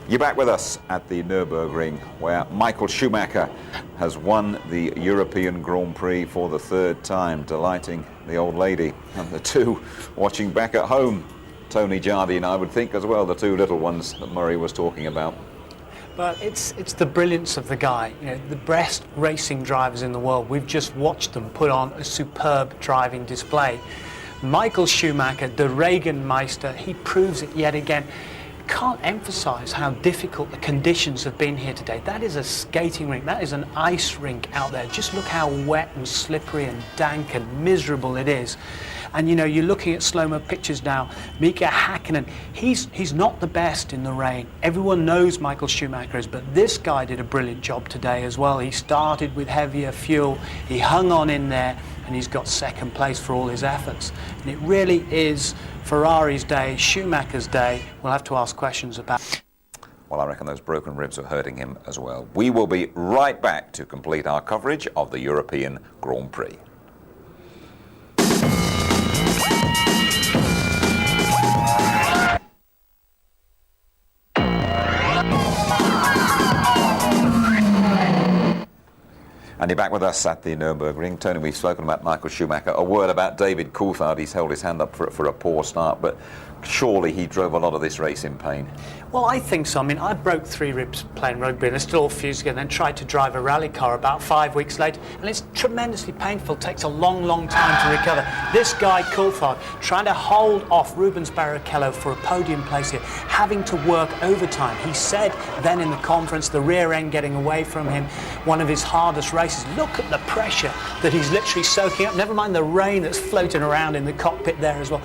You're back with us at the Nürburgring, where Michael Schumacher has won the European Grand Prix for the third time, delighting the old lady. And the two watching back at home, Tony, Jardine, I would think as well, the two little ones that Murray was talking about. But it's the brilliance of the guy. You know, the best racing drivers in the world. We've just watched them put on a superb driving display. Michael Schumacher, the Regenmeister, he proves it yet again. Can't emphasize how difficult the conditions have been here today. That is a skating rink, that is an ice rink out there. Just look how wet and slippery and dank and miserable it is. And you know, you're looking at slow-mo pictures now. Mika Häkkinen, he's not the best in the rain. Everyone knows Michael Schumacher is, but this guy did a brilliant job today as well. He started with heavier fuel, he hung on in there, and he's got second place for all his efforts. And it really is Ferrari's day, Schumacher's day. We'll have to ask questions about. Well, I reckon those broken ribs are hurting him as well. We will be right back to complete our coverage of the European Grand Prix. And you're back with us at the Nürburgring. Tony, we've spoken about Michael Schumacher. A word about David Coulthard. He's held his hand up for a poor start, but surely he drove a lot of this race in pain. Well, I think so. I mean, I broke 3 ribs playing rugby and they're still all fused together, and then tried to drive a rally car about 5 weeks later, and it's tremendously painful. It takes a long, long time to recover. This guy, Coulthard, trying to hold off Rubens Barrichello for a podium place here, having to work overtime. He said then in the conference, the rear end getting away from him, one of his hardest races. Look at the pressure that he's literally soaking up, never mind the rain that's floating around in the cockpit there as well.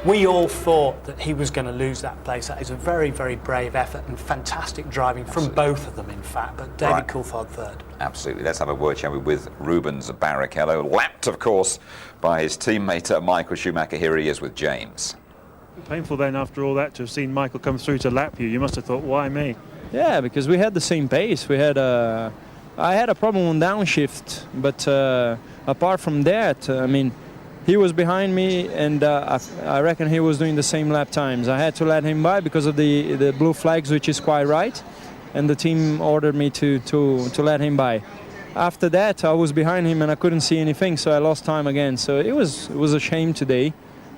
We all thought that he was going to lose that place. That is a very, very brave effort and fantastic driving from both of them, in fact, but David Coulthard third. Absolutely. Let's have a word, shall we, with Rubens Barrichello, lapped, of course, by his teammate Michael Schumacher. Here he is with James. Painful then, after all that, to have seen Michael come through to lap you. You must have thought, why me? Yeah, because we had the same pace. We had I had a problem on downshift, but apart from that, I mean, he was behind me, and I reckon he was doing the same lap times. I had to let him by because of the blue flags, which is quite right, and the team ordered me to let him by. After that, I was behind him and I couldn't see anything, so I lost time again. So it was a shame today,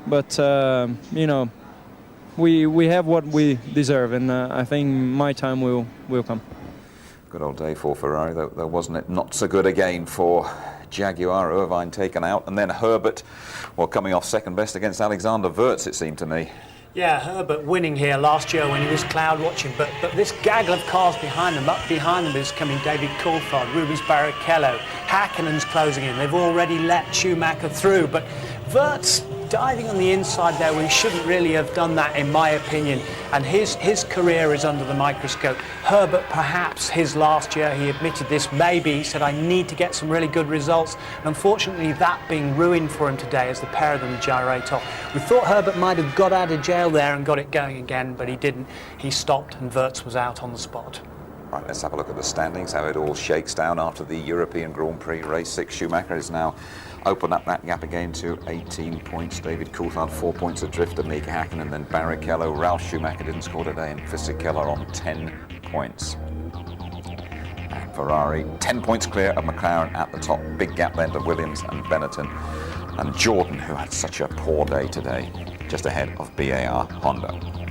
but you know, we have what we deserve, and I think my time will come. Good old day for Ferrari, though, wasn't it? Not so good again for Jaguar. Irvine taken out, and then Herbert, well, coming off second best against Alexander Wurz, it seemed to me. Yeah, Herbert winning here last year when he was cloud watching, but this gaggle of cars behind them, up behind them is coming David Coulthard, Rubens Barrichello, Häkkinen's closing in. They've already let Schumacher through, but Wurz diving on the inside there, we shouldn't really have done that, in my opinion, and his career is under the microscope. Herbert, perhaps his last year, he admitted this, maybe he said, I need to get some really good results, and unfortunately that being ruined for him today as the pair of them gyrate off. We thought Herbert might have got out of jail there and got it going again, but he didn't. He stopped and Wurz was out on the spot. Right, let's have a look at the standings, how it all shakes down after the European Grand Prix race 6. Schumacher is now opened up that gap again to 18 points. David Coulthard 4 points adrift of Mika Häkkinen, and then Barrichello. Ralf Schumacher didn't score today, and Fisichella on 10 points. And Ferrari 10 points clear of McLaren at the top. Big gap then to Williams and Benetton. And Jordan, who had such a poor day today, just ahead of BAR Honda.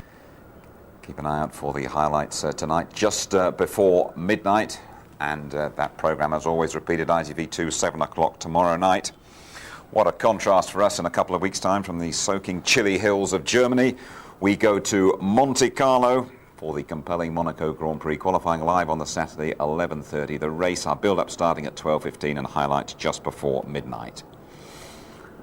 Keep an eye out for the highlights tonight, just before midnight. And that programme, as always, repeated ITV2, 7 o'clock tomorrow night. What a contrast for us in a couple of weeks' time from the soaking chilly hills of Germany. We go to Monte Carlo for the compelling Monaco Grand Prix, qualifying live on the Saturday, 11:30. The race, our build-up starting at 12:15 and highlights just before midnight.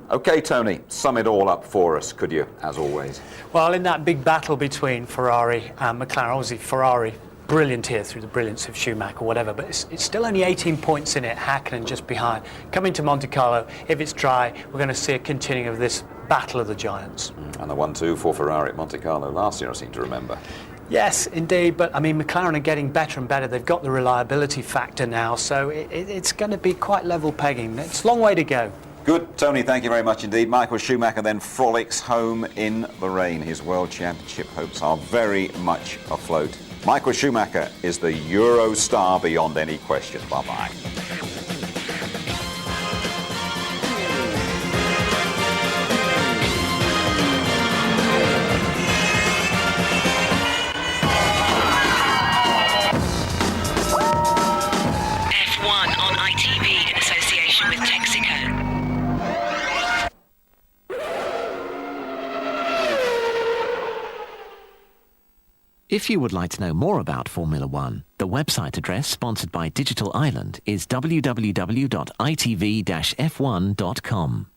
OK, Tony, sum it all up for us, could you, as always? Well, in that big battle between Ferrari and McLaren, obviously Ferrari brilliant here through the brilliance of Schumacher or whatever, but it's still only 18 points in it, Häkkinen just behind. Coming to Monte Carlo, if it's dry, we're going to see a continuing of this battle of the giants. And the 1-2 for Ferrari at Monte Carlo last year, I seem to remember. Yes, indeed, but I mean, McLaren are getting better and better. They've got the reliability factor now, so it's going to be quite level pegging. It's a long way to go. Good, Tony, thank you very much indeed. Michael Schumacher then frolics home in the rain. His World Championship hopes are very much afloat Michael Schumacher is the Euro star beyond any question. Bye-bye. F1 on ITV in association with Texaco. If you would like to know more about Formula One, the website address sponsored by Digital Island is www.itv-f1.com.